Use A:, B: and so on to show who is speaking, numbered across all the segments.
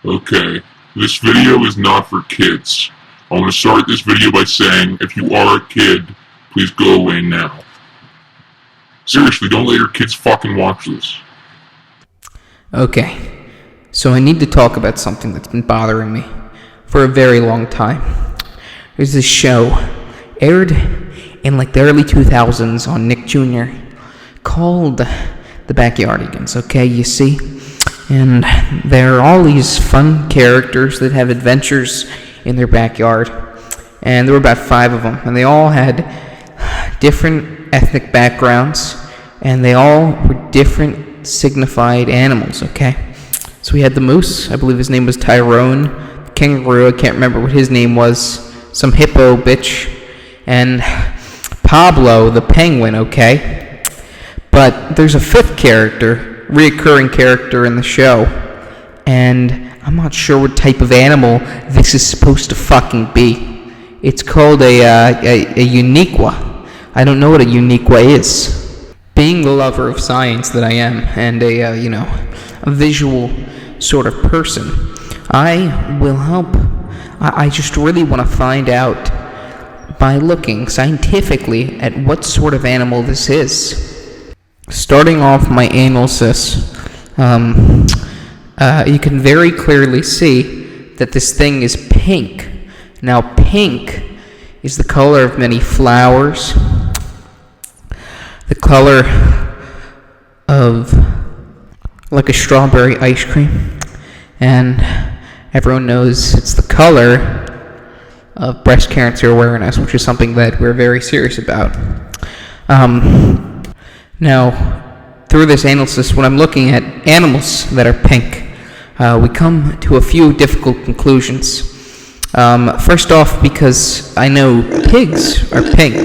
A: Okay, this video is not for kids. I want to start this video by saying, if you are a kid, please go away now. Seriously, don't let your kids fucking watch this.
B: Okay, so I need to talk about something that's been bothering me for a very long time. There's this show, aired in like the early 2000s on Nick Jr., called the Backyardigans, okay, you see? And there are all these fun characters that have adventures in their backyard. And there were about 5 of them. And they all had different ethnic backgrounds. And they all were different signified animals, okay? So we had the moose. I believe his name was Tyrone. The kangaroo, I can't remember what his name was. Some hippo bitch. And Pablo, the penguin, okay? But there's a 5th character, reoccurring character in the show, and I'm not sure what type of animal this is supposed to fucking be. It's called a Uniqua. I don't know what a Uniqua is. Being the lover of science that I am, and a visual sort of person, I will help. I just really want to find out by looking scientifically at what sort of animal this is. Starting off my analysis, you can very clearly see that this thing is pink. Now, pink is the color of many flowers, the color of like a strawberry ice cream, and everyone knows it's the color of breast cancer awareness, which is something that we're very serious about. Now, through this analysis, when I'm looking at animals that are pink, we come to a few difficult conclusions. First off, because I know pigs are pink.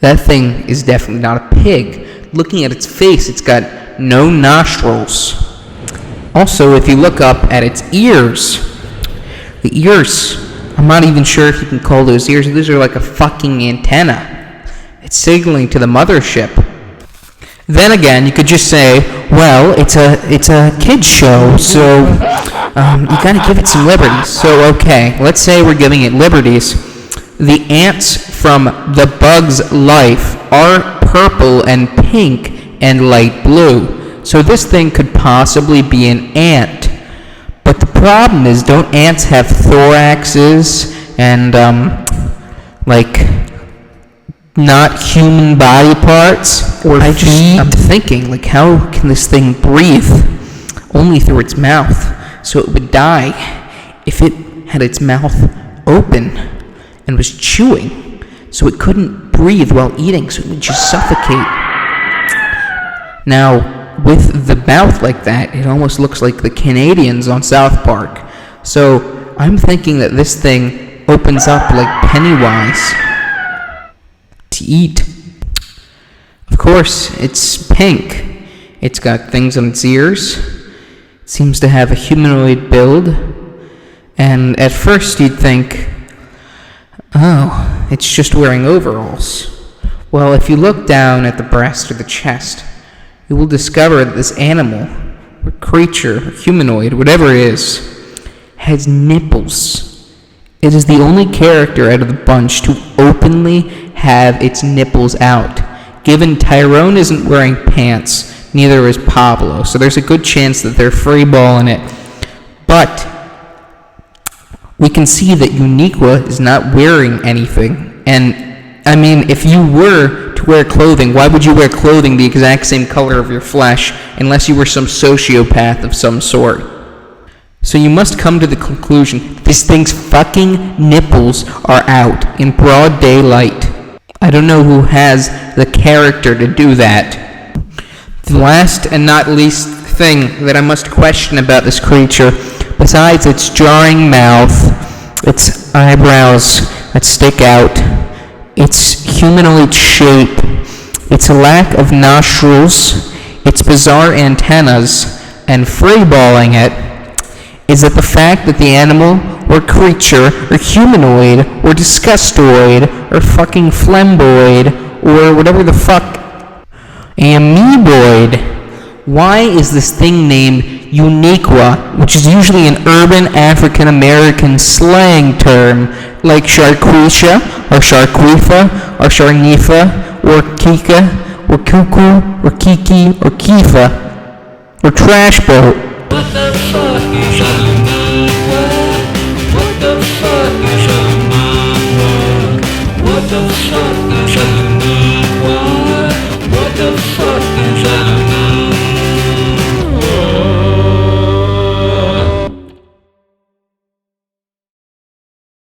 B: That thing is definitely not a pig. Looking at its face, it's got no nostrils. Also, if you look up at its ears, the ears, I'm not even sure if you can call those ears. Those are like a fucking antenna. It's signaling to the mothership. Then again, you could just say, well, it's a kid's show, so you gotta give it some liberties. So okay, let's say we're giving it liberties. The ants from The Bug's Life are purple and pink and light blue. So this thing could possibly be an ant. But the problem is, don't ants have thoraxes and not human body parts? Or I'm thinking, like, how can this thing breathe? Only through its mouth. So it would die if it had its mouth open and was chewing. So it couldn't breathe while eating, so it would just suffocate. Now, with the mouth like that, it almost looks like the Canadians on South Park. So I'm thinking that this thing opens up like Pennywise to eat. Of course, it's pink. It's got things on its ears. It seems to have a humanoid build. And at first you'd think, oh, it's just wearing overalls. Well, if you look down at the breast or the chest, you will discover that this animal, or creature, or humanoid, whatever it is, has nipples. It is the only character out of the bunch to openly have its nipples out. Given Tyrone isn't wearing pants, neither is Pablo, so there's a good chance that they're freeballing it. But we can see that Uniqua is not wearing anything. And I mean, if you were to wear clothing, why would you wear clothing the exact same color of your flesh unless you were some sociopath of some sort? So you must come to the conclusion this thing's fucking nipples are out in broad daylight. I don't know who has the character to do that. The last and not least thing that I must question about this creature, besides its jarring mouth, its eyebrows that stick out, its humanoid shape, its lack of nostrils, its bizarre antennas, and freeballing it, is that the fact that the animal, or creature, or humanoid, or disgustoid, or fucking flamboid, or whatever the fuck, amoeboid, Why is this thing named Uniqua, which is usually an urban African American slang term, like Sharquisha, or Sharquifa, or Sharnifa, or Kika, or Cuckoo, or Kiki, or Kifa, or Trash Boat?
C: What the fuck is a